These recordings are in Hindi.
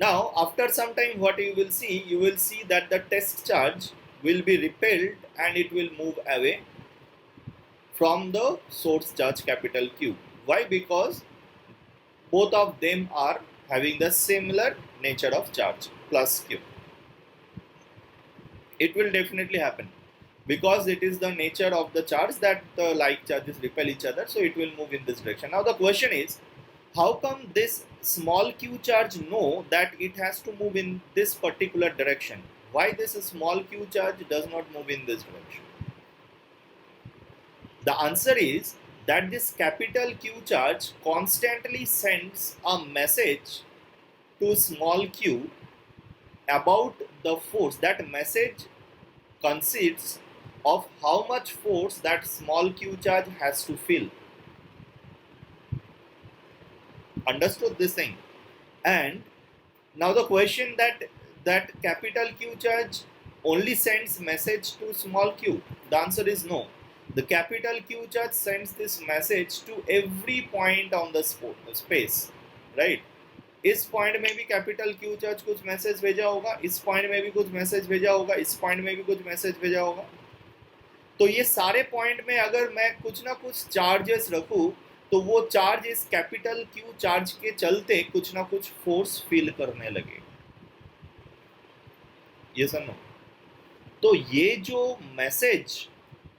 Now after some time what you will see that the test charge will be repelled and it will move away from the source charge capital Q. Why? Because both of them are having the similar nature of charge, plus Q. It will definitely happen because it is the nature of the charge that the like charges repel each other, so it will move in this direction. Now the question is, how come this small q charge know that it has to move in this particular direction? Why this small q charge does not move in this direction? The answer is that this capital Q charge constantly sends a message to small q about the force. That message consists of how much force that small q charge has to feel. Understood this thing? And now the question that capital Q charge only sends message to small q. The answer is no. The capital Q charge sends this message to every point on the space, right? इस पॉइंट में भी कैपिटल क्यू चार्ज कुछ मैसेज भेजा होगा, इस पॉइंट में भी कुछ मैसेज भेजा होगा, इस पॉइंट में भी कुछ मैसेज भेजा होगा. तो ये सारे पॉइंट में अगर मैं कुछ ना कुछ चार्जेस रखूं तो वो चार्ज इस कैपिटल क्यू चार्ज के चलते कुछ ना कुछ फोर्स फील करने लगे. ये सुनो, तो ये जो मैसेज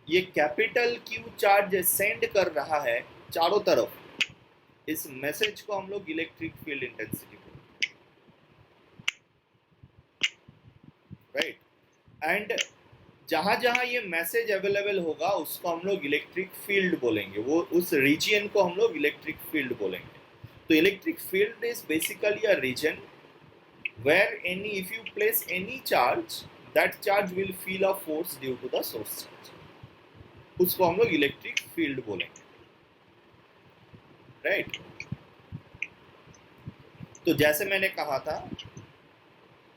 ये कैपिटल क्यू चार्ज सेंड कर रहा है चारों तरफ, इस मैसेज को हम लोग इलेक्ट्रिक फील्ड इंटेंसिटी बोलते हैं, राइट. एंड जहां जहां ये मैसेज अवेलेबल होगा उसको हम लोग इलेक्ट्रिक फील्ड बोलेंगे, वो उस रीजन को हम लोग इलेक्ट्रिक फील्ड बोलेंगे. तो electric field is basically a region where any if you place any charge that charge will feel a force due to the source charge, उसको हम लोग इलेक्ट्रिक फील्ड बोलेंगे, राइट. तो जैसे मैंने कहा था,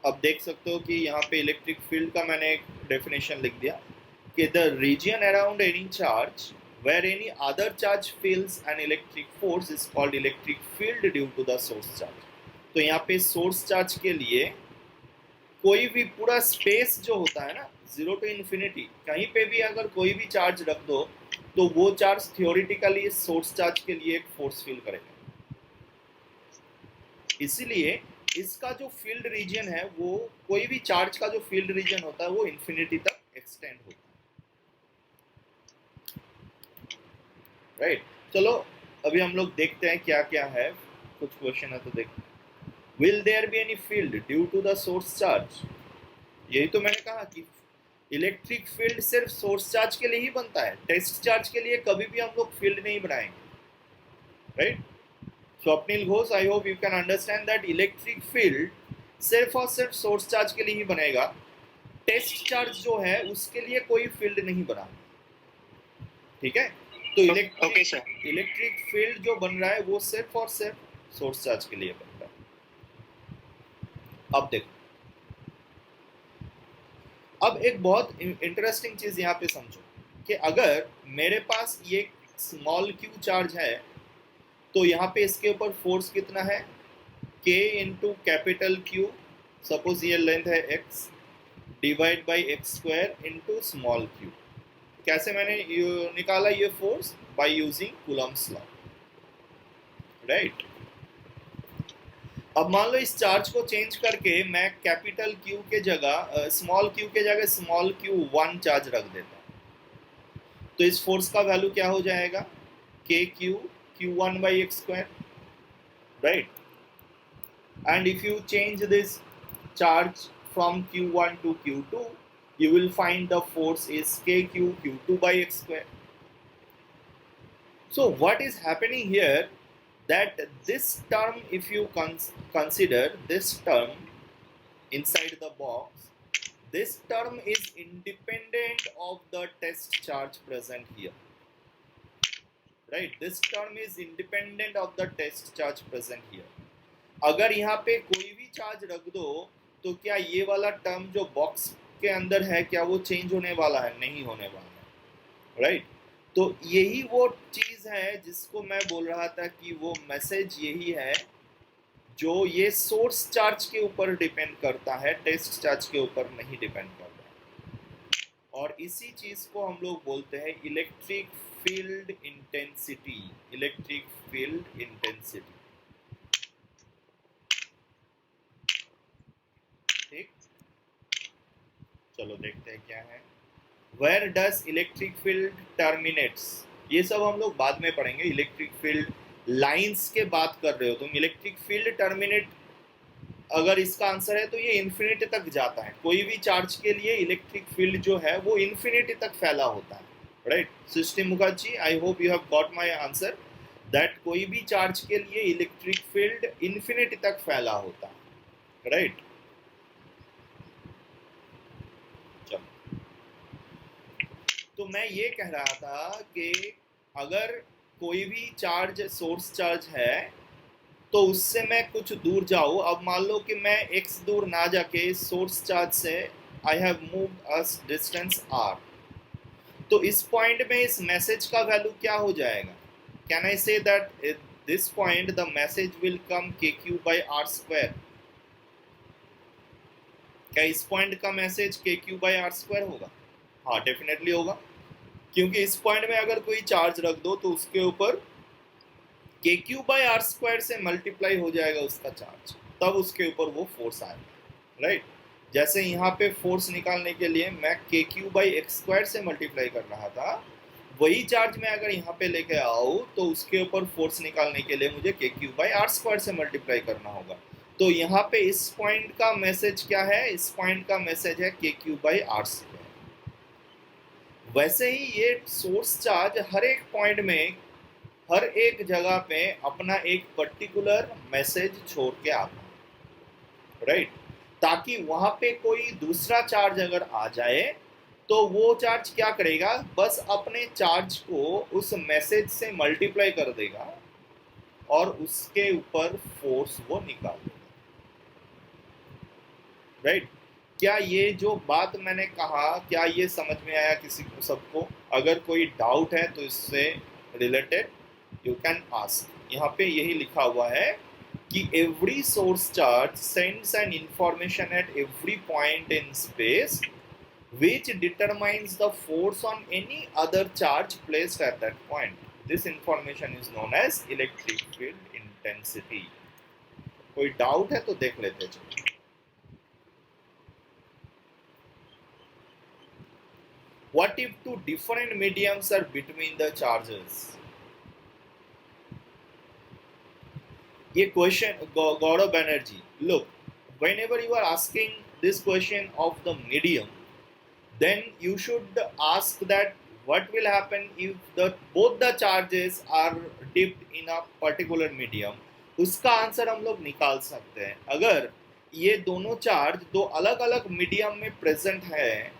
अब देख सकते हो कि यहाँ पे इलेक्ट्रिक फील्ड का मैंने एक डेफिनेशन लिख दिया कि the region around any charge where any other charge feels an electric force is called electric field due to the source charge. तो यहाँ पे सोर्स चार्ज के लिए कोई भी पूरा स्पेस जो होता है ना, 0 to इन्फिनिटी, कहीं पे भी अगर कोई भी चार्ज रख दो तो वो चार्ज थियोरिटिकली सोर्स चार्ज के लिए एक फोर्स फील करेगा. इसीलिए इसका जो फील्ड रीजन है, वो कोई भी चार्ज का जो फील्ड रीजन होता है वो इन्फिनिटी तक एक्सटेंड होता है, राइट. चलो अभी हम लोग देखते हैं क्या क्या है, कुछ क्वेश्चन है तो देखते. Will there be any field due to the source charge? यही तो मैंने कहा कि इलेक्ट्रिक फील्ड सिर्फ सोर्स चार्ज के लिए ही बनता है, टेस्ट चार्ज के लिए कभी भी हम लोग फील्ड नहीं बनाएंगे, right. Swapnil Ghosh, I hope you can understand that electric field सिर्फ और सिर्फ सोर्स चार्ज के लिए ही बनेगा. टेस्ट चार्ज जो है उसके लिए कोई फील्ड नहीं बना, ठीक है. तो इलेक्ट्रिक फील्ड जो बन रहा है वो सिर्फ और सिर्फ सोर्स चार्ज के लिए बन रहा है. अब देखो, अब एक बहुत इंटरेस्टिंग चीज यहाँ पे समझो कि अगर मेरे पास ये स्मॉल क्यू चार्ज है तो यहाँ पे इसके ऊपर फोर्स कितना है, k into capital Q, suppose ये लेंथ है x, divide by x square into small Q. कैसे मैंने निकाला ये force? By using Coulomb's law, right. अब मान लो इस चार्ज को चेंज करके मैं कैपिटल क्यू के जगह स्मॉल क्यू के जगह स्मॉल क्यू 1 चार्ज रख देता हूँ, तो इस फोर्स का वैल्यू क्या हो जाएगा? के Q q1 by x square, right. And if you change this charge from q1 to q2, you will find the force is kq q2 by x square. So what is happening here, that this term, if you consider this term inside the box, this term is independent of the test charge present here, right. This term is independent of the test charge present here. अगर यहाँ पे कोई भी चार्ज रख दो तो क्या ये वाला टर्म जो बॉक्स के अंदर है क्या वो चेंज होने वाला है? नहीं होने वाला है, राइट. तो यही वो चीज है जिसको मैं बोल रहा था कि वो मैसेज यही है जो ये सोर्स चार्ज के ऊपर डिपेंड करता है, टेस्ट चार्ज के ऊपर नहीं डिपेंड करता है। और इसी चीज को हम लोग बोलते हैं electric field intensity. Electric field intensity, ठीक। चलो देखते हैं क्या है। Where does electric field terminates, ये सब हम लोग बाद में पढ़ेंगे। इलेक्ट्रिक फील्ड लाइंस के बात कर रहे हो तुम, इलेक्ट्रिक फील्ड टर्मिनेट अगर इसका आंसर है तो ये इन्फिनिटी तक जाता है। कोई भी चार्ज के लिए इलेक्ट्रिक फील्ड जो है वो इन्फिनिटी तक फैला होता है, right. Srishti Mukherjee, I hope you have got my answer that कोई भी चार्ज के लिए इलेक्ट्रिक फील्ड इन्फिनिटी तक फैला होता है, राइट। तो मैं ये कह रहा था कि अगर कोई भी चार्ज सोर्स चार्ज है तो उससे मैं कुछ दूर जाऊँ। अब मान लो कि मैं x दूर ना जाके सोर्स चार्ज से I have moved us distance r, तो इस पॉइंट में इस मैसेज का वैल्यू क्या हो जाएगा? Can I say that this point the message will come kq/r²? क्या इस पॉइंट का मैसेज kq/r² होगा? हाँ, डेफिनेटली होगा, क्योंकि इस पॉइंट में अगर कोई चार्ज रख दो तो उसके ऊपर kq/r² से मल्टीप्लाई हो जाएगा उसका चार्ज, तब उसके ऊपर वो फोर्स आएगा, राइट। जैसे यहाँ पे फोर्स निकालने के लिए मैं kq/x² से मल्टीप्लाई कर रहा था, वही चार्ज मैं अगर यहाँ पे लेके आऊँ तो उसके ऊपर फोर्स निकालने के लिए मुझे kq/r² से मल्टीप्लाई करना होगा। तो यहाँ पे इस पॉइंट का मैसेज क्या है? इस पॉइंट का मैसेज है kq/r²। वैसे ही ये सोर्स चार्ज हर एक पॉइंट में, हर एक जगह पे अपना एक पर्टिकुलर मैसेज छोड़ के आता है, राइट। ताकि वहां पे कोई दूसरा चार्ज अगर आ जाए तो वो चार्ज क्या करेगा? बस अपने चार्ज को उस मैसेज से मल्टीप्लाई कर देगा और उसके ऊपर फोर्स वो निकाल देगा, राइट। क्या ये जो बात मैंने कहा, क्या ये समझ में आया किसी को, सबको? अगर कोई डाउट है तो इससे रिलेटेड यू कैन आस्क। यहाँ पे यही लिखा हुआ है कि every source charge sends an information at every point in space which determines the force on any other charge placed at that point. This information is known as electric field intensity. कोई डाउट है तो देख लेते चलो। What if two different mediums are between the charges? ये question, Gaurav Banerjee, look, whenever you are asking this question of the medium, then you should ask that what will happen if both the charges are dipped in a particular medium. उसका आंसर हम लोग निकाल सकते हैं। अगर ये दोनों चार्ज दो अलग अलग मीडियम में प्रेजेंट है,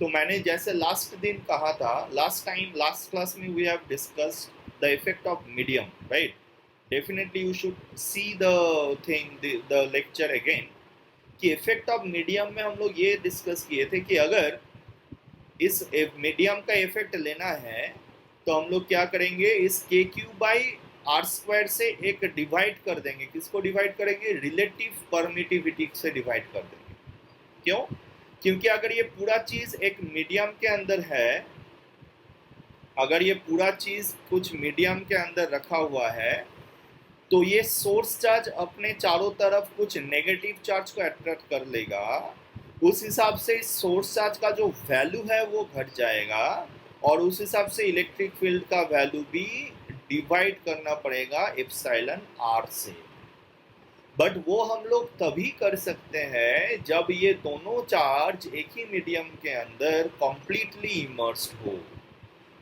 तो मैंने जैसे लास्ट दिन कहा था, लास्ट क्लास में we have discussed the effect of medium, right. Definitely you should see the thing, the lecture again, कि इफेक्ट ऑफ मीडियम में हम लोग ये डिस्कस किए थे कि अगर इस मीडियम का इफेक्ट लेना है तो हम लोग क्या करेंगे? इस kq/r² से एक डिवाइड कर देंगे। किसको डिवाइड करेंगे? रिलेटिव परमिटिविटी से डिवाइड कर देंगे। क्यों? क्योंकि अगर ये पूरा चीज एक मीडियम के अंदर है, अगर ये पूरा चीज कुछ मीडियम के अंदर रखा हुआ है, तो ये सोर्स चार्ज अपने चारों तरफ कुछ नेगेटिव चार्ज को अट्रैक्ट कर लेगा। उस हिसाब से इस सोर्स चार्ज का जो वैल्यू है वो घट जाएगा, और उस हिसाब से इलेक्ट्रिक फील्ड का वैल्यू भी डिवाइड करना पड़ेगा एप्सिलॉन r से। बट वो हम लोग तभी कर सकते हैं जब ये दोनों चार्ज एक ही मीडियम के अंदर कंप्लीटली इमर्स्ड हो।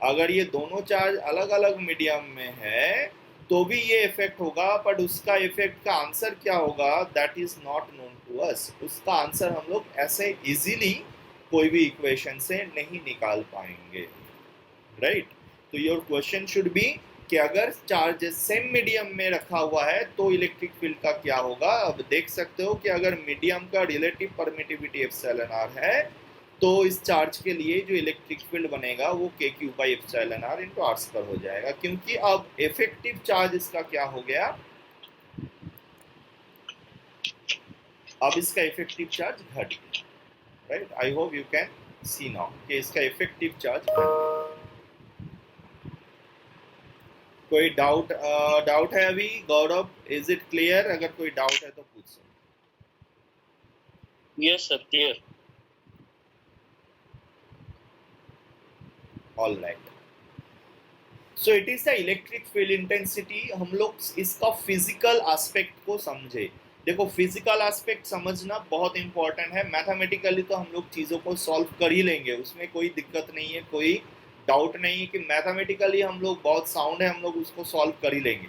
अगर ये दोनों चार्ज अलग अलग मीडियम में है तो भी ये इफेक्ट होगा, बट उसका इफेक्ट का आंसर क्या होगा that is not known to us. उसका आंसर हम लोग ऐसे इजीली कोई भी इक्वेशन से नहीं निकाल पाएंगे, राइट। तो योर क्वेश्चन शुड बी कि अगर चार्ज सेम मीडियम में रखा हुआ है तो इलेक्ट्रिक फील्ड का क्या होगा। अब देख सकते हो कि अगर मीडियम का रिलेटिव परमिटिविटी एप्सिलॉन r है तो इस चार्ज के लिए जो इलेक्ट्रिक फील्ड बनेगा वो kq/εr इंटू r² हो जाएगा, क्योंकि अब इफेक्टिव चार्ज इसका क्या हो गया? अब इसका इफेक्टिव चार्ज घट गया, right. I hope you can see now कि इसका इफेक्टिव चार्ज घट गया। कोई डाउट है अभी गौरव? Is it clear? अगर कोई डाउट है तो पूछ सकते। Yes sir, clear. All right, so it is the electric field intensity. हम लोग इसका फिजिकल एस्पेक्ट को समझे। देखो, फिजिकल एस्पेक्ट समझना बहुत इंपॉर्टेंट है। मैथमेटिकली तो हम लोग चीज़ों को सॉल्व कर ही लेंगे, उसमें कोई दिक्कत नहीं है, कोई डाउट नहीं है कि मैथमेटिकली हम लोग बहुत साउंड है, हम लोग उसको सॉल्व कर ही लेंगे।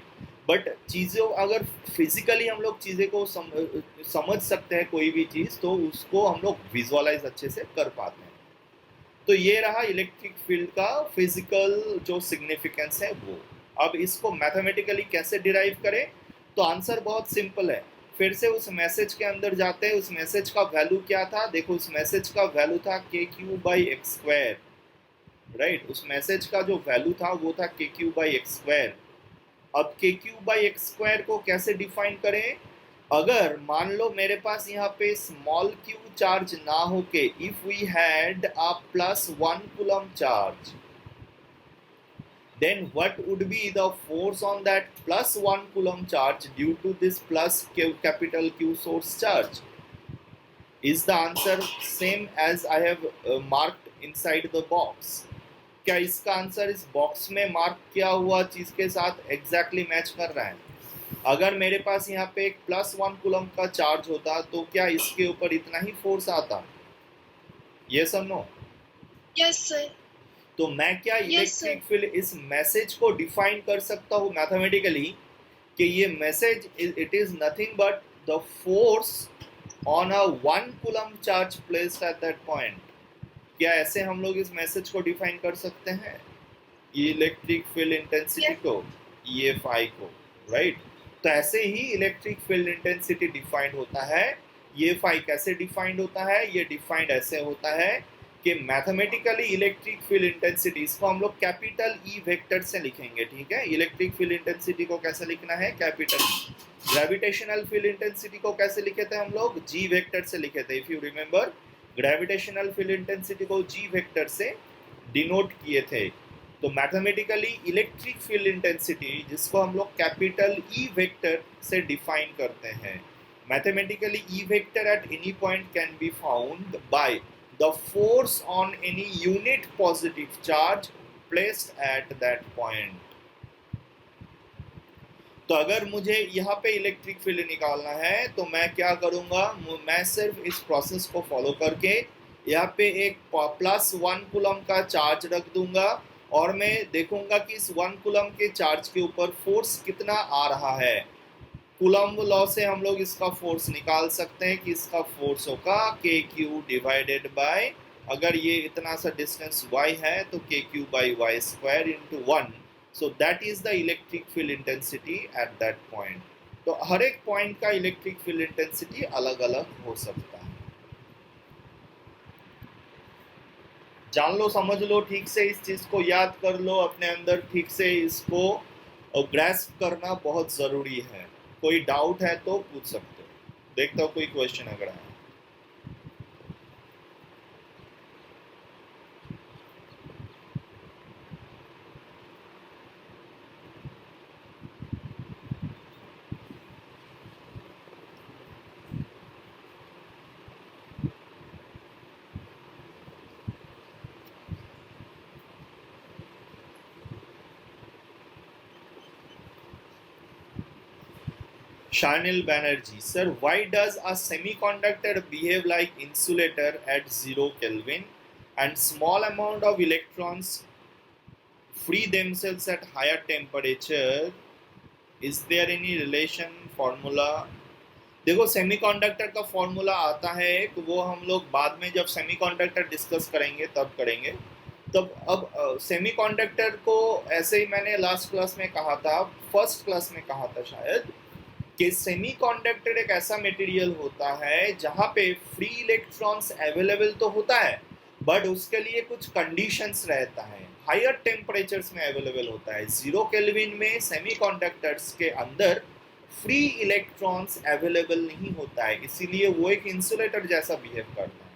बट चीज़ों अगर फिजिकली हम लोग चीज़ें को समझ सकते हैं कोई भी चीज़, तो उसको हम लोग विजुअलाइज अच्छे से कर पाते हैं। तो ये रहा इलेक्ट्रिक फील्ड का फिजिकल जो सिग्निफिकेंस है वो। अब इसको मैथमेटिकली कैसे डिराइव करें? तो आंसर बहुत सिंपल है। फिर से उस मैसेज के अंदर जाते हैं। उस मैसेज का वैल्यू क्या था? देखो, उस मैसेज का वैल्यू था के Q by x square, right. उस मैसेज का जो वैल्यू था वो था के क्यू बाई एक्स स्क्वायर। अब के क्यू बाई एक्स स्क्वायर को कैसे डिफाइन करें? अगर मान लो मेरे पास यहाँ पे स्मॉल क्यू चार्ज ना होके, if we had a +1 coulomb charge, then what would be the force on that +1 coulomb charge due to this plus capital Q source charge? Is the answer same as I have marked inside the box? क्या इसका आंसर इस बॉक्स में मार्क किया हुआ चीज के साथ एग्जैक्टली मैच कर रहा है? अगर मेरे पास यहाँ पे एक +1 कूलम का चार्ज होता तो क्या इसके ऊपर इतना ही फोर्स आता? यस और नो? Yes sir. तो मैं क्या इलेक्ट्रिक फील्ड इस मैसेज को डिफाइन कर सकता हूँ मैथमेटिकली कि ये message it is nothing but the force on a 1 coulomb charge placed at that point. क्या ऐसे हम लोग इस मैसेज को डिफाइन कर सकते हैं, ये इलेक्ट्रिक फील्ड इंटेंसिटी को, ये फाई को, राइट। तो ऐसे ही इलेक्ट्रिक फील्ड इंटेंसिटी डिफाइंड होता है। ये फाई कैसे डिफाइंड होता है? ये डिफाइंड ऐसे होता है कि मैथमेटिकली इलेक्ट्रिक फील्ड इंटेंसिटी, इसको हम लोग कैपिटल ई वेक्टर से लिखेंगे, ठीक है। इलेक्ट्रिक फील्ड इंटेंसिटी को कैसे लिखना है? Capital E. Gravitational field intensity को कैसे लिखे थे हम लोग? जी वेक्टर से लिखे थे। If you remember, gravitational field intensity को जी वेक्टर से डिनोट किए थे। तो मैथमेटिकली इलेक्ट्रिक फील्ड इंटेंसिटी, जिसको हम लोग कैपिटल ई वेक्टर से डिफाइन करते हैं, mathematically E vector at any point can be found by the force on any unit positive charge placed at that point. तो अगर मुझे यहाँ पे इलेक्ट्रिक फील्ड निकालना है तो मैं क्या करूँगा? मैं सिर्फ इस प्रोसेस को फॉलो करके यहाँ पे एक +1 कूलम का चार्ज रख दूंगा और मैं देखूंगा कि इस 1 कूलम के चार्ज के ऊपर फोर्स कितना आ रहा है। कूलम्ब लॉ से हम लोग इसका फोर्स निकाल सकते हैं कि इसका फोर्स होगा के क्यू डिवाइडेड बाय, अगर ये इतना सा डिस्टेंस y है तो k Q by y square into 1। So that is the electric field intensity at that point. तो हर एक पॉइंट का इलेक्ट्रिक फील्ड इंटेंसिटी अलग अलग हो सकता है। जान लो, समझ लो ठीक से, इस चीज को याद कर लो अपने अंदर, ठीक से इसको ग्रैस्प करना बहुत जरूरी है। कोई डाउट है तो पूछ सकते हो। देखता हूँ कोई क्वेश्चन अगर है। Shanil Banerjee, sir, why does a semiconductor behave like insulator at 0 Kelvin and small amount of electrons free themselves at higher temperature? Is there any relation formula? देखो, सेमीकंडक्टर का फॉर्मूला आता है एक, वो हम लोग बाद में जब सेमीकंडक्टर डिस्कस करेंगे तब करेंगे। तब अब सेमीकंडक्टर को ऐसे ही मैंने लास्ट क्लास में कहा था, फर्स्ट क्लास में कहा था शायद, कि सेमीकंडक्टर एक ऐसा मटेरियल होता है जहाँ पे फ्री इलेक्ट्रॉन्स अवेलेबल तो होता है बट उसके लिए कुछ कंडीशंस रहता है, हायर टेम्परेचर्स में अवेलेबल होता है। 0 केल्विन में सेमीकंडक्टर्स के अंदर फ्री इलेक्ट्रॉन्स अवेलेबल नहीं होता है, इसीलिए वो एक इंसुलेटर जैसा बिहेव करता है।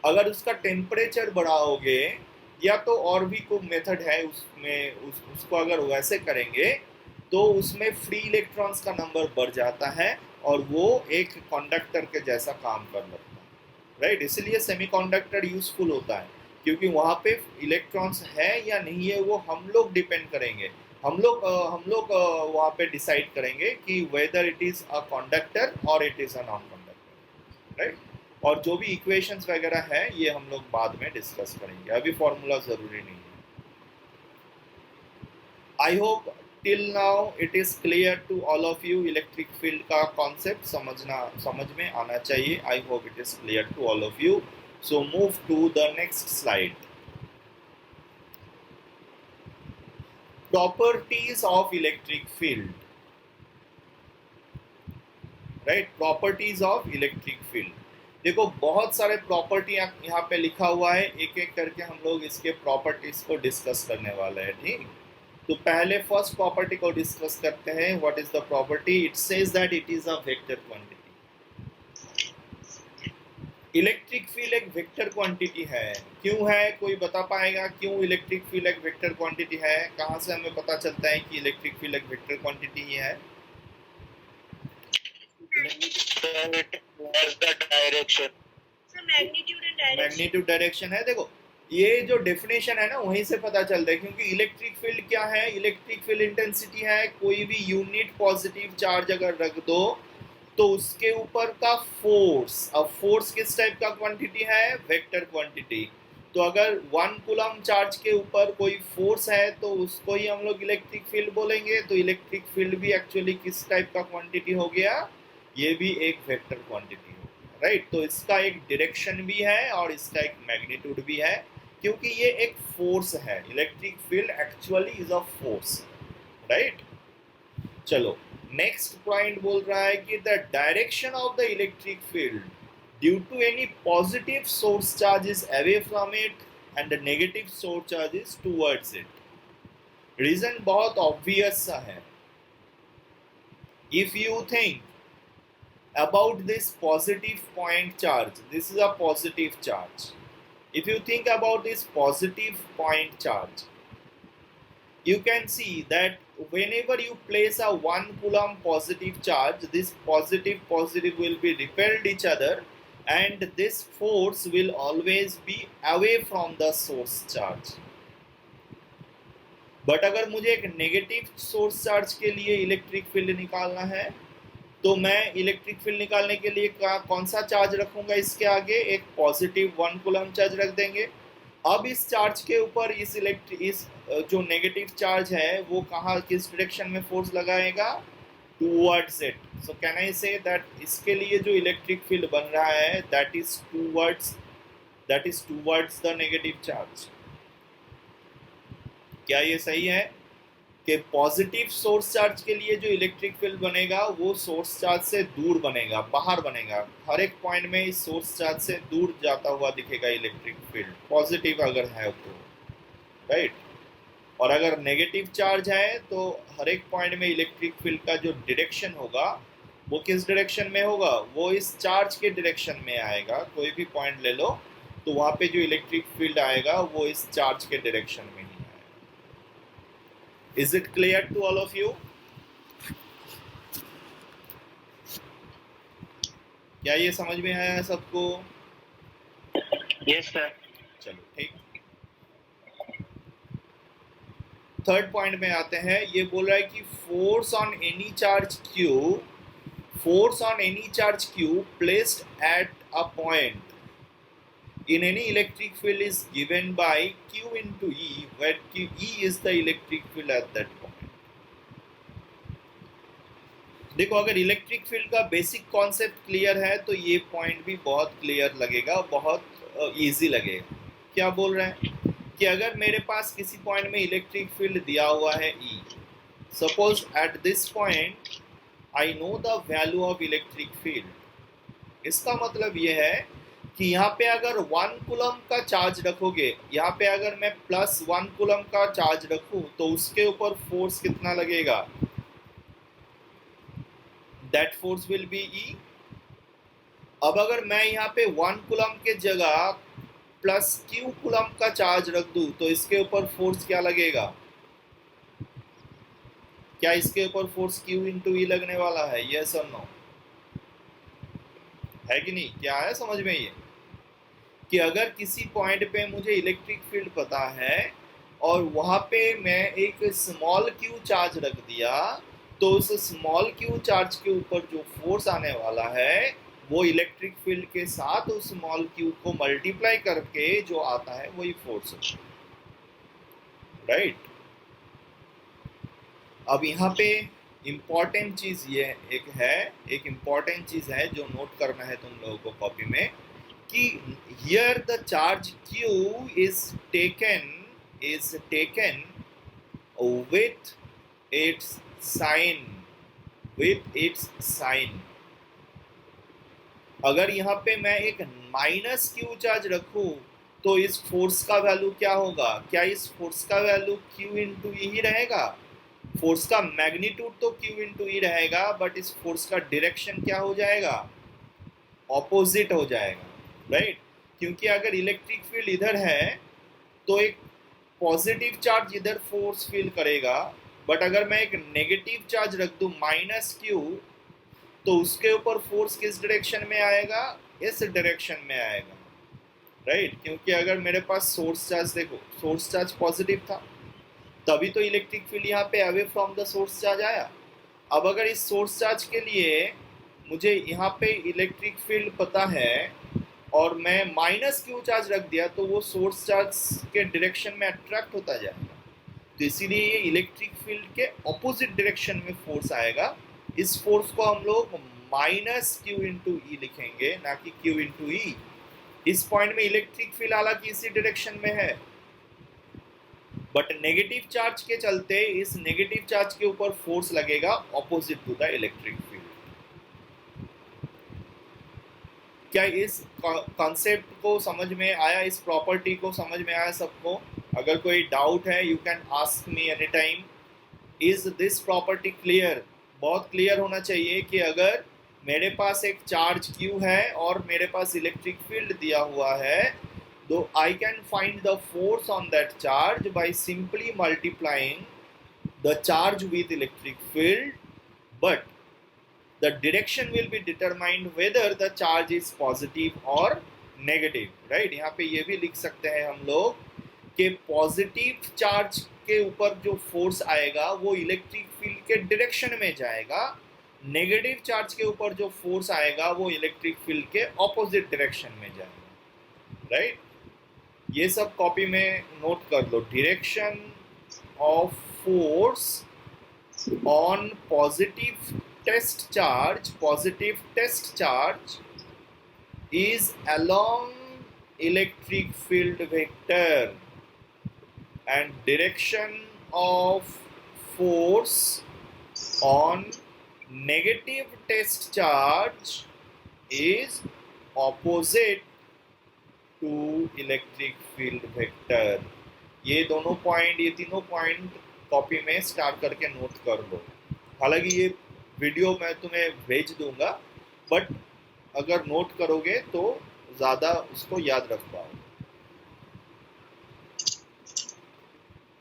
अगर उसका टेम्परेचर बढ़ाओगे या तो और भी कोई मेथड है उसमें उसको अगर वैसे करेंगे तो उसमें फ्री इलेक्ट्रॉन्स का नंबर बढ़ जाता है और वो एक कंडक्टर के जैसा काम कर लगता है, राइट। इसलिए सेमीकंडक्टर यूजफुल होता है, क्योंकि वहाँ पे इलेक्ट्रॉन्स है या नहीं है वो हम लोग डिपेंड करेंगे, हम लोग वहाँ पे डिसाइड करेंगे कि whether it is a conductor और it is a non conductor, right. और जो भी इक्वेशंस वगैरह है ये हम लोग बाद में डिस्कस करेंगे, अभी फॉर्मूला जरूरी नहीं है। I hope till now it is clear to all of you. Electric field का कॉन्सेप्ट समझ में आना चाहिए। I hope it is clear to all of you. So move to the next slide. Properties of electric field, right. Properties of electric field, देखो बहुत सारे प्रॉपर्टी यहाँ पे लिखा हुआ है, एक एक करके हम लोग इसके प्रॉपर्टीज को डिस्कस करने वाले हैं, ठीक। तो पहले फर्स्ट प्रॉपर्टी को डिस्कस करते हैं। What is the property? It says that it is a vector quantity. Electric field एक वेक्टर क्वांटिटी है। क्यों है, कोई बता पाएगा क्यों इलेक्ट्रिक फील्ड एक वेक्टर क्वांटिटी है? कहाँ से हमें पता चलता है कि इलेक्ट्रिक फील्ड एक वेक्टर क्वांटिटी ही है? मैग्नीट्यूड डायरेक्शन है। देखो ये जो डेफिनेशन है ना वहीं से पता चलता है, क्योंकि इलेक्ट्रिक फील्ड क्या है? इलेक्ट्रिक फील्ड इंटेंसिटी है। कोई भी यूनिट पॉजिटिव चार्ज अगर रख दो तो उसके ऊपर का फोर्स, अब फोर्स किस टाइप का क्वांटिटी है? Vector quantity. तो अगर 1 कूलम चार्ज के ऊपर कोई फोर्स है तो उसको ही हम लोग इलेक्ट्रिक फील्ड बोलेंगे। तो इलेक्ट्रिक फील्ड भी एक्चुअली किस टाइप का क्वांटिटी हो गया? ये भी एक वेक्टर क्वांटिटी हो गया, राइट। तो इसका एक डायरेक्शन भी है और इसका एक मैग्नीट्यूड भी है, क्योंकि ये एक फोर्स है। Electric field actually is a force, right. चलो नेक्स्ट पॉइंट बोल रहा है कि the direction of the electric field due to any positive source charge is away from it and the negative source charge is towards it. Reason बहुत ऑब्वियस सा है। If you think about this positive point charge, this is a positive charge. If you think about this positive point charge, you can see that whenever you place a 1 coulomb positive charge, this positive will be repelled each other and this force will always be away from the source charge. But अगर मुझे एक नेगेटिव सोर्स चार्ज के लिए इलेक्ट्रिक फील्ड निकालना है तो मैं इलेक्ट्रिक फील्ड निकालने के लिए कौन सा चार्ज रखूंगा? इसके आगे एक पॉजिटिव 1 कूलम चार्ज रख देंगे। अब इस चार्ज के ऊपर इस जो नेगेटिव चार्ज है वो कहाँ, किस डायरेक्शन में फोर्स लगाएगा? Towards it. So can I say that इसके लिए जो इलेक्ट्रिक फील्ड बन रहा है that is towards the negative charge. क्या ये सही है कि पॉजिटिव सोर्स चार्ज के लिए जो इलेक्ट्रिक फील्ड बनेगा वो सोर्स चार्ज से दूर बनेगा, बाहर बनेगा। हर एक पॉइंट में इस सोर्स चार्ज से दूर जाता हुआ दिखेगा इलेक्ट्रिक फील्ड, पॉजिटिव अगर है तो, राइट। और अगर नेगेटिव चार्ज है तो हर एक पॉइंट में इलेक्ट्रिक फील्ड का जो डायरेक्शन होगा वो किस डायरेक्शन में होगा? वो इस चार्ज के डायरेक्शन में आएगा। कोई भी पॉइंट ले लो तो वहाँ पे जो इलेक्ट्रिक फील्ड आएगा वो इस चार्ज के डायरेक्शन में ही। Is it clear to all of you? क्या ये समझ में आया सबको? Yes sir. चलो ठीक। थर्ड पॉइंट में आते हैं। ये बोल रहा है कि force on any charge Q placed at a point in any electric field is given by Q into E, where E is the electric field at that point. देखो अगर इलेक्ट्रिक फील्ड का बेसिक कॉन्सेप्ट क्लियर है तो ये पॉइंट भी बहुत क्लियर लगेगा, बहुत इजी लगेगा। क्या बोल रहे हैं कि अगर मेरे पास किसी पॉइंट में इलेक्ट्रिक फील्ड दिया हुआ है E, suppose at this point I know the value of electric field. इसका मतलब ये है कि यहाँ पे अगर 1 कूलम का चार्ज रखोगे, यहाँ पे अगर मैं प्लस 1 कूलम का चार्ज रखूँ तो उसके ऊपर फोर्स कितना लगेगा? That force will be E. अब अगर मैं यहाँ पे 1 कूलम के जगह प्लस क्यू कूलम का चार्ज रख दूं तो इसके ऊपर फोर्स क्या लगेगा? क्या इसके ऊपर फोर्स क्यू इंटू ई लगने वाला है? यस और नो? है कि नहीं? क्या है समझ में ये कि अगर किसी पॉइंट पे मुझे इलेक्ट्रिक फील्ड पता है और वहां पे मैं एक स्मॉल क्यू चार्ज रख दिया तो उस स्मॉल क्यू चार्ज के ऊपर जो फोर्स आने वाला है वो इलेक्ट्रिक फील्ड के साथ उस स्मॉल क्यू को मल्टीप्लाई करके जो आता है वही फोर्स है, राइट? अब यहाँ पे इम्पॉर्टेंट चीज ये एक इम्पॉर्टेंट चीज है जो नोट करना है तुम लोगों को कॉपी में कि here the charge q is taken with its sign अगर यहाँ पे मैं एक माइनस क्यू चार्ज रखूं तो इस फोर्स का वैल्यू क्या होगा? क्या इस फोर्स का वैल्यू q इंटू ही रहेगा? फोर्स का मैग्नीट्यूड तो q इंटू ई रहेगा बट इस फोर्स का डायरेक्शन क्या हो जाएगा? ऑपोजिट हो जाएगा, राइट? क्योंकि अगर इलेक्ट्रिक फील्ड इधर है तो एक पॉजिटिव चार्ज इधर फोर्स फील करेगा, बट अगर मैं एक नेगेटिव चार्ज रख दूं माइनस क्यू तो उसके ऊपर फोर्स किस डायरेक्शन में आएगा? इस डायरेक्शन में आएगा, राइट? क्योंकि अगर मेरे पास सोर्स चार्ज, देखो सोर्स चार्ज पॉजिटिव था तभी तो इलेक्ट्रिक फील्ड यहाँ पे away from the source charge आया। अब अगर इस सोर्स चार्ज के लिए मुझे यहाँ पे इलेक्ट्रिक फील्ड पता है और मैं माइनस क्यू चार्ज रख दिया तो वो सोर्स चार्ज के डायरेक्शन में अट्रैक्ट होता जाएगा, तो इसीलिए ये इलेक्ट्रिक फील्ड के ऑपोजिट डायरेक्शन में फोर्स आएगा। इस फोर्स को हम लोग माइनस क्यू इंटू ई लिखेंगे, ना कि क्यू इंटू ई। इस पॉइंट में इलेक्ट्रिक फील्ड हालांकि इसी डायरेक्शन में है बट नेगेटिव चार्ज के चलते इस नेगेटिव चार्ज के ऊपर फोर्स लगेगा opposite to the electric field. क्या इस कॉन्सेप्ट को समझ में आया? इस प्रॉपर्टी को समझ में आया सबको? अगर कोई डाउट है you can ask me any time. Is this property clear? बहुत क्लियर होना चाहिए कि अगर मेरे पास एक चार्ज Q है और मेरे पास इलेक्ट्रिक फील्ड दिया हुआ है तो I can find the force on that charge by simply multiplying the charge with electric field, but the direction will be determined whether the charge is positive or negative, right? यहाँ पे ये भी लिख सकते हैं हम लोग कि पॉजिटिव चार्ज के ऊपर जो फोर्स आएगा वो इलेक्ट्रिक फील्ड के डायरेक्शन में जाएगा, नेगेटिव चार्ज के ऊपर जो फोर्स आएगा वो इलेक्ट्रिक फील्ड के ऑपोजिट डायरेक्शन में जाएगा, राइट? ये सब कॉपी में नोट कर लो। Direction of force on positive test charge is along electric field vector and direction of force on negative test charge is opposite to electric field vector। ये तीनों पॉइंट कॉपी में स्टार्ट करके नोट कर लो। हालांकि ये वीडियो मैं तुम्हें भेज दूंगा बट अगर नोट करोगे तो ज्यादा उसको याद रख पाओगे।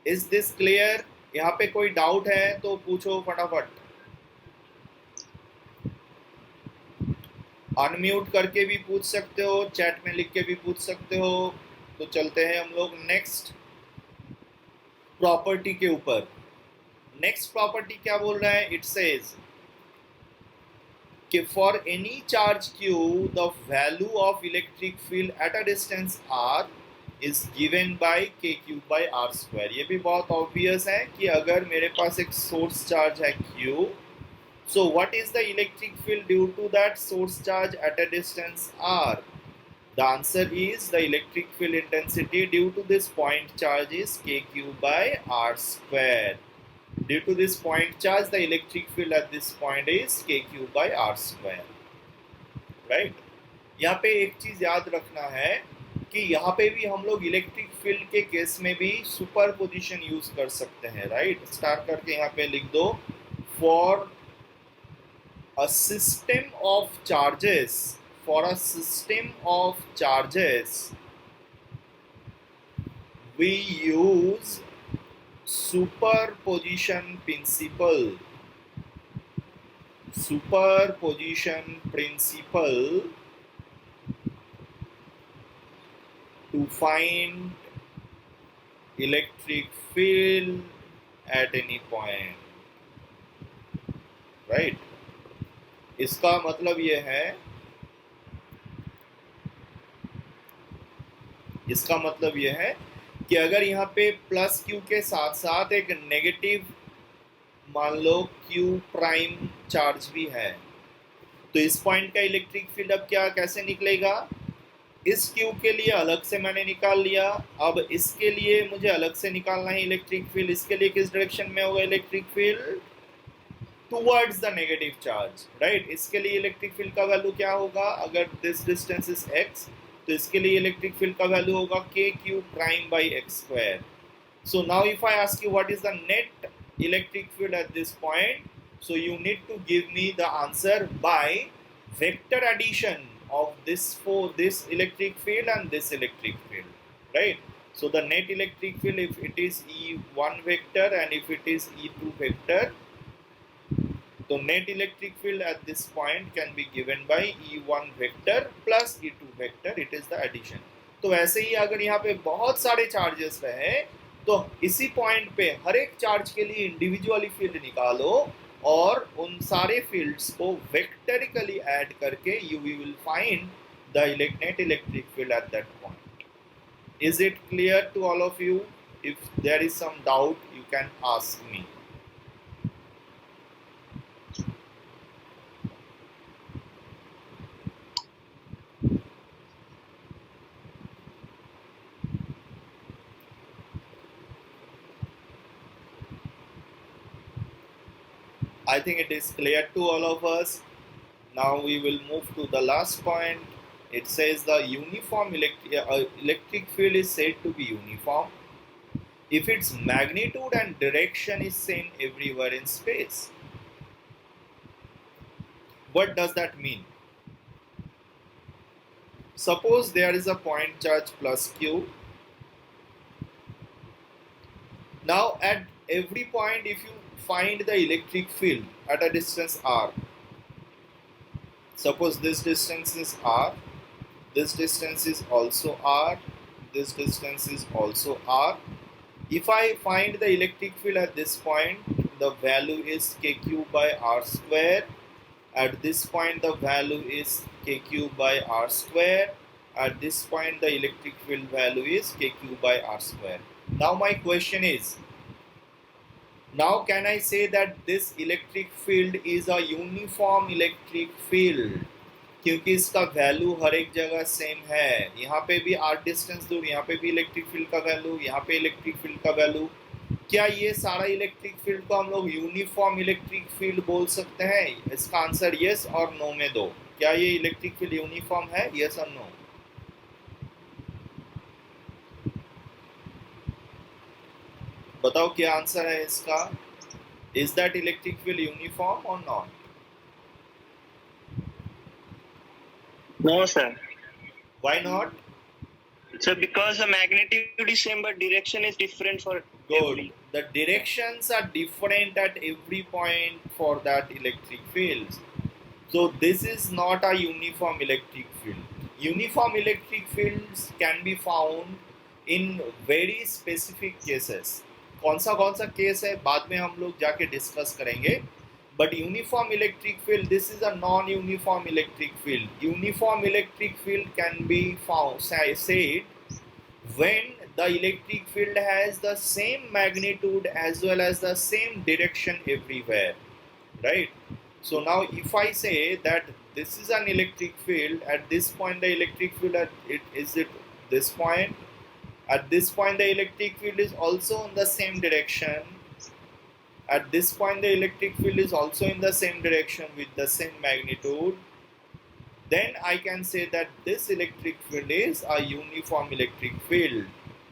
Is this clear? यहाँ पे कोई डाउट है तो पूछो फटाफट। अनम्यूट करके भी पूछ सकते हो, चैट में लिख के भी पूछ सकते हो। तो चलते हैं हम लोग नेक्स्ट प्रॉपर्टी के ऊपर। नेक्स्ट प्रॉपर्टी क्या बोल रहा है? इट सेज कि for any charge Q the value of electric field at a distance r is given by k cube by r square. ये भी बहुत ऑब्वियस है कि अगर मेरे पास एक सोर्स चार्ज है Q, so what is the electric field due to that source charge at a distance r? The answer is the electric field intensity due to this point charge is k cube by r square. Due to this point charge, the electric field at this point is k cube by r square. Right? यहाँ पे एक चीज याद रखना है कि यहाँ पे भी हम लोग इलेक्ट्रिक फील्ड के केस में भी सुपरपोजिशन यूज कर सकते हैं, राइट? स्टार्ट करके यहाँ पे लिख दो for a system of charges, for a system of charges, we use superposition principle. Superposition principle to find electric field at any point, right? इसका मतलब ये है, इसका मतलब ये है कि अगर यहाँ पे प्लस क्यू के साथ साथ एक नेगेटिव मान लो क्यू प्राइम चार्ज भी है, तो इस पॉइंट का इलेक्ट्रिक फील्ड अब क्या कैसे निकलेगा? इस क्यू के लिए अलग से मैंने निकाल लिया, अब इसके लिए मुझे अलग से निकालना है इलेक्ट्रिक फील्ड। इसके लिए किस डायरेक्शन में होगा electric field? Towards the negative charge, right. इसके लिए इलेक्ट्रिक फील्ड का वैल्यू क्या होगा? अगर दिस डिस्टेंस इज x, तो इसके लिए इलेक्ट्रिक फील्ड का वैल्यू होगा k q prime by x square. So now if I ask you what is the net electric field at this point, so you need to give me the answer by vector addition of this electric field and this electric field, right? So the net electric field, if it is E1 vector and if it is E2 vector, so net electric field at this point can be given by E1 vector plus E2 vector, it is the addition. तो ऐसे ही अगर यहाँ पे बहुत सारे चार्जेस रहे तो इसी पॉइंट पे हर एक चार्ज के लिए इंडिविजुअली फील्ड निकालो और उन सारे फील्ड्स को वेक्टरिकली ऐड करके you will find the net electric field at that point. Is it clear to all of you? If there is some doubt, you can ask me. I think it is clear to all of us. Now we will move to the last point. It says the uniform electric field is said to be uniform if its magnitude and direction is same everywhere in space. What does that mean? Suppose there is a point charge plus q. Now at every point, if you find the electric field at a distance r, suppose this distance is r, this distance is also r, this distance is also r. If I find the electric field at this point, the value is kq by r square. At this point the value is kq by r square. At this point the electric field value is kq by r square. Now my question is, now can I say that this electric field is a uniform electric field? क्योंकि इसका वैल्यू हर एक जगह सेम है, यहाँ पे भी r डिस्टेंस दूर, यहाँ पे भी इलेक्ट्रिक फील्ड का वैल्यू, यहाँ पे इलेक्ट्रिक फील्ड का वैल्यू। क्या ये सारा इलेक्ट्रिक फील्ड को हम लोग यूनिफॉर्म इलेक्ट्रिक फील्ड बोल सकते हैं? इसका आंसर यस और नो में दो। क्या ये इलेक्ट्रिक फील्ड यूनिफॉर्म है? यस और नो? बताओ क्या आंसर है इसका? Is that electric field uniform or not? No, sir. Why not? So because the magnitude is same but direction is different for Good. every. The directions are different at every point for that electric field. So this is not a uniform electric field. Uniform electric fields can be found in very specific cases. कौन सा केस है बाद में हम लोग जाके डिस्कस करेंगे, but uniform electric field, this is a non-uniform electric field. Uniform electric field can be found, said when the electric field has the same magnitude as well as the same direction everywhere, right? So now if I say that this is an electric field, at this point the electric field is this point, at this point the electric field is also in the same direction, at this point the electric field is also in the same direction with the same magnitude, then I can say that this electric field is a uniform electric field,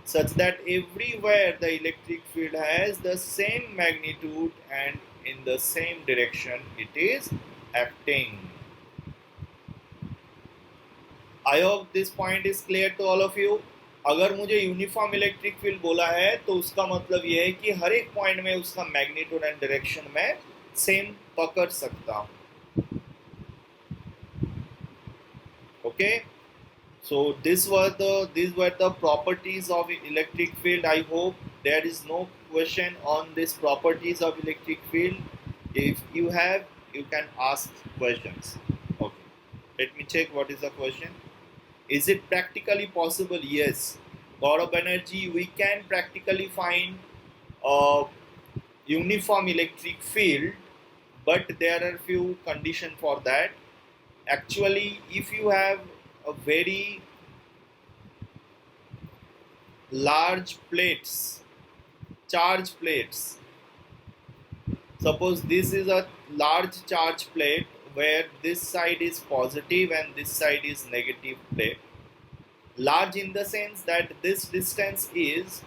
such that everywhere the electric field has the same magnitude and in the same direction, it is acting. I hope this point is clear to all of you. अगर मुझे यूनिफॉर्म इलेक्ट्रिक फील्ड बोला है तो उसका मतलब ये है कि हर एक पॉइंट में उसका मैग्नीट्यूड एंड डायरेक्शन में सेम पकड़ सकता हूं. Okay, so these were the properties of electric field. I hope there is no question on these properties of electric field. If you have, you can ask questions. Okay, let me check what is the question. Is it practically possible? Yes, Gaurav Banerjee, we can practically find a uniform electric field, but there are few conditions for that. Actually, if you have a very large plates, charge plates, suppose this is a large charge plate where this side is positive and this side is negative plate. Large in the sense that this distance is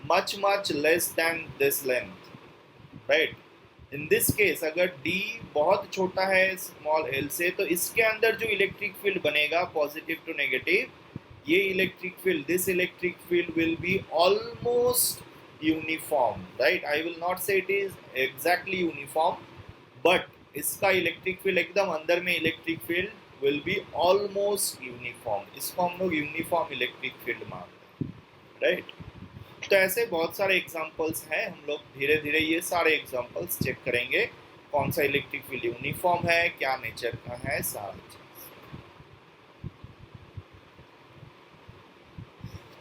much less than this length, right? In this case अगर d बहुत छोटा है स्मॉल l से, तो इसके अंदर जो इलेक्ट्रिक फील्ड बनेगा पॉजिटिव टू नेगेटिव, ये electric field, this electric field will be almost uniform, right? I will not say it is exactly uniform, but इसका इलेक्ट्रिक फील्ड एकदम अंदर में electric field will be almost uniform. इसको हम लोग यूनिफॉर्म इलेक्ट्रिक फील्ड मानते हैं, राइट? तो ऐसे बहुत सारे एग्जांपल्स हैं. हम लोग धीरे धीरे ये सारे एग्जांपल्स चेक करेंगे, कौन सा इलेक्ट्रिक फील्ड यूनिफॉर्म है, क्या नेचर का है, सारा.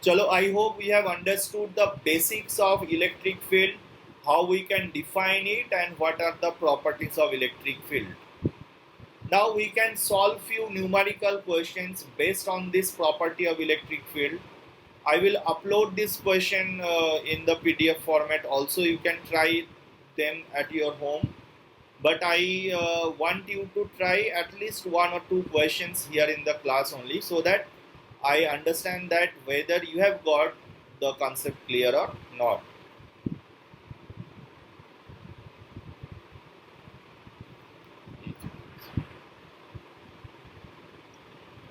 चलो, I hope we have understood the basics of electric field, how we can define it and what are the properties of electric field. Now we can solve few numerical questions based on this property of electric field. I will upload this question in the PDF format also. You can try them at your home, but I want you to try at least 1 or 2 questions here in the class only, so that I understand that whether you have got the concept clear or not.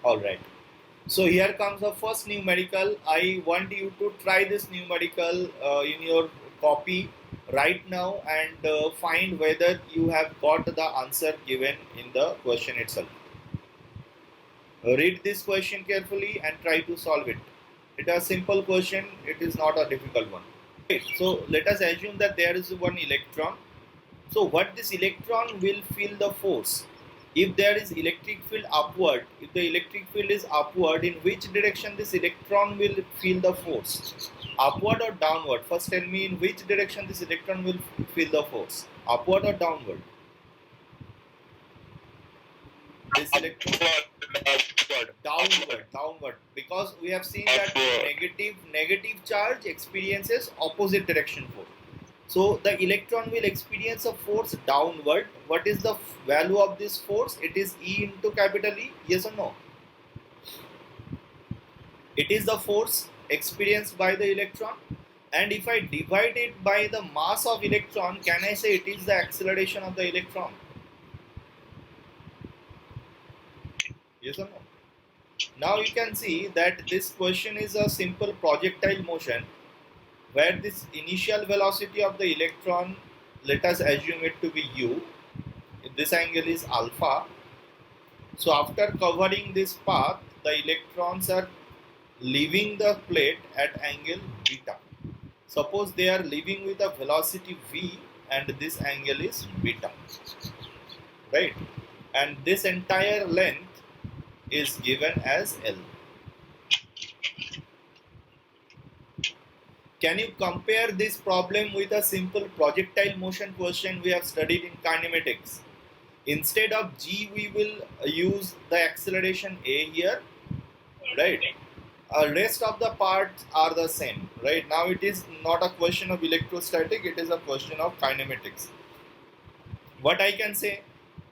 Alright, so here comes the first numerical. I want you to try this numerical in your copy right now and find whether you have got the answer given in the question itself. Read this question carefully and try to solve it. It is a simple question, it is not a difficult one. Okay, so let us assume that there is one electron. So what this electron will feel the force? If there is electric field upward, if the electric field is upward, in which direction this electron will feel the force? Upward or downward? First tell me in which direction this electron will feel the force? Upward or downward? This electron? Downward. Because we have seen that negative charge experiences opposite direction force. So the electron will experience a force downward. What is the value of this force? It is E into capital E. Yes or no? It is the force experienced by the electron. And if I divide it by the mass of electron, can I say it is the acceleration of the electron? Yes or no? Now you can see that this question is a simple projectile motion, where this initial velocity of the electron, let us assume it to be u, this angle is alpha. So after covering this path, the electrons are leaving the plate at angle beta. Suppose they are leaving with a velocity v and this angle is beta, right? And this entire length is given as L. Can you compare this problem with a simple projectile motion question we have studied in kinematics? Instead of g, we will use the acceleration a here, right? Rest of the parts are the same, right? Now it is not a question of electrostatic, it is a question of kinematics. What I can say,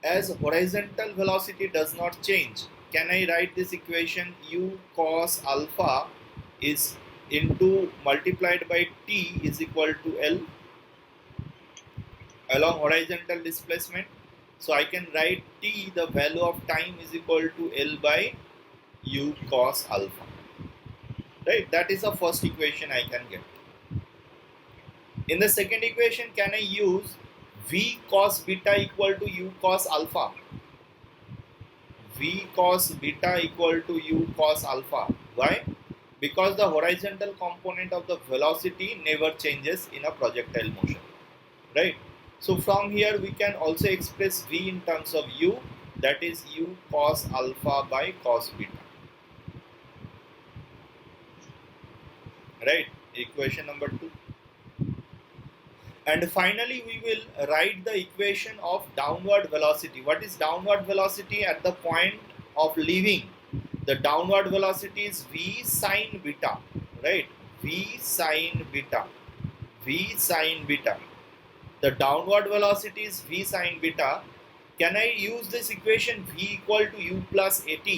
as horizontal velocity does not change, can I write this equation u cos alpha is into multiplied by t is equal to L along horizontal displacement. So I can write t, the value of time, is equal to L by u cos alpha. Right? That is the first equation I can get. In the second equation, can I use v cos beta equal to u cos alpha? V cos beta equal to u cos alpha. Why? Because the horizontal component of the velocity never changes in a projectile motion. Right? So from here we can also express v in terms of u, that is u cos alpha by cos beta. Right? Equation number 2. And finally we will write the equation of downward velocity. What is downward velocity at the point of leaving? The downward velocity is v sine beta. Right? V sine beta. V sine beta. The downward velocity is v sine beta. Can I use this equation v equal to u plus at?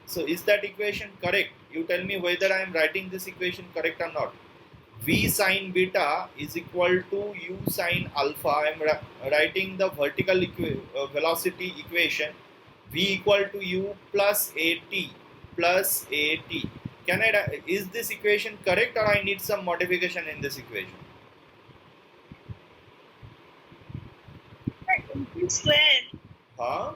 So is that equation correct? You tell me whether I am writing this equation correct or not. V sine beta is equal to u sine alpha. I am writing the vertical velocity equation v equal to u plus at plus at. Can I? Is this equation correct, or I need some modification in this equation? Square. Huh?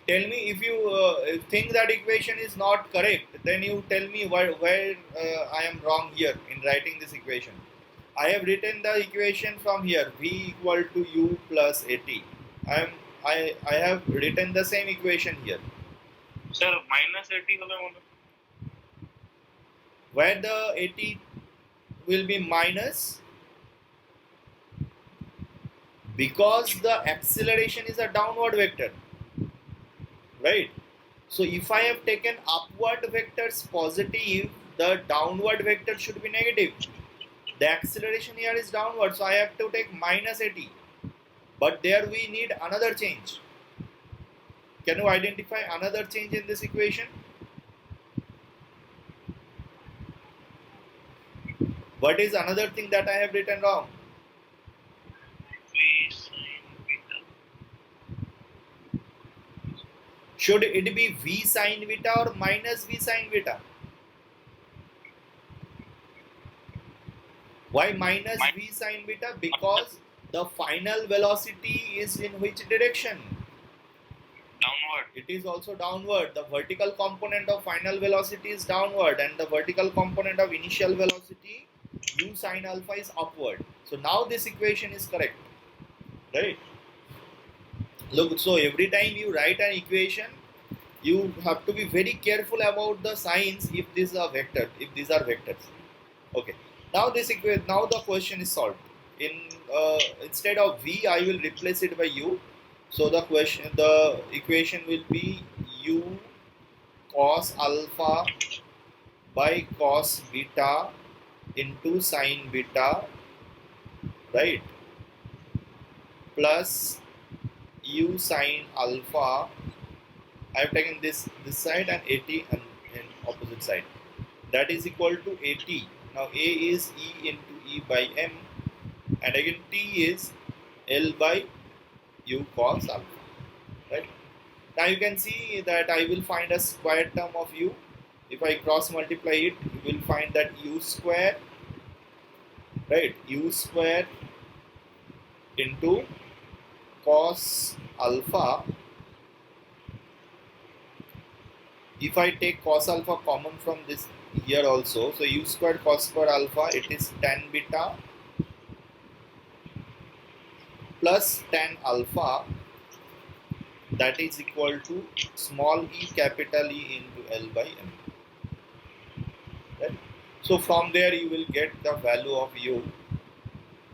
Tell me if you think that equation is not correct, then you tell me where I am wrong here in writing this equation. I have written the equation from here, v equal to u plus at. I have written the same equation here. Sir, minus 80 Where the 80 will be minus, because the acceleration is a downward vector. Right? So if I have taken upward vectors positive, the downward vector should be negative. The acceleration here is downward, so I have to take minus 80. But there we need another change. Can you identify another change in this equation? What is another thing that I have written wrong? v sine beta. Should it be v sine beta or minus v sine beta? Why minus v sine beta? Because the final velocity is in which direction? Downward. It is also downward. The vertical component of final velocity is downward, and the vertical component of initial velocity, u sine alpha, is upward. So now this equation is correct. Right? Look, so every time you write an equation, you have to be very careful about the signs if these are vectors. If these are vectors, okay. Now now the question is solved. Instead of v, I will replace it by u. So the equation will be u cos alpha by cos beta into sine beta, right? Plus u sine alpha. I have taken this side and at and opposite side. That is equal to at. Now a is e into e by m, and again t is L by u cos alpha. Right? Now you can see that I will find a square term of u. If I cross multiply it, you will find that u square, right? U square into cos alpha. If I take cos alpha common from this here also, so u square cos square alpha, it is tan beta plus tan alpha, that is equal to small e capital E into L by m. Right? So from there you will get the value of u,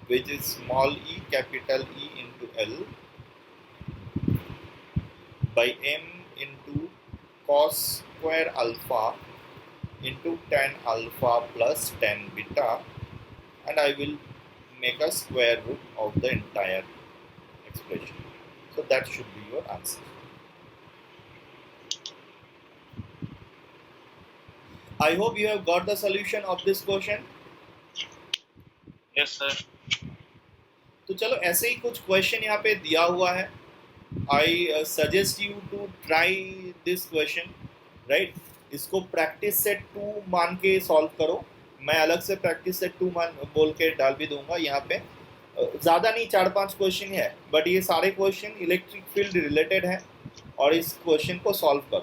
which is small e capital E into L by m into cos square alpha into tan alpha plus tan beta, and I will make a square root of the entire expression. So that should be your answer. I hope you have got the solution of this question. Yes, sir. तो तो चलो ऐसे ही कुछ क्वेश्चन यहाँ पे दिया हुआ है. I suggest you to try this question, right. इसको प्रैक्टिस सेट 2 मान के सॉल्व करो. मैं अलग से प्रैक्टिस सेट 2 मान बोल के डाल भी दूंगा यहाँ पे. ज़्यादा नहीं, 4-5 क्वेश्चन है, बट ये सारे क्वेश्चन इलेक्ट्रिक फील्ड रिलेटेड हैं और इस क्वेश्चन को सॉल्व करो.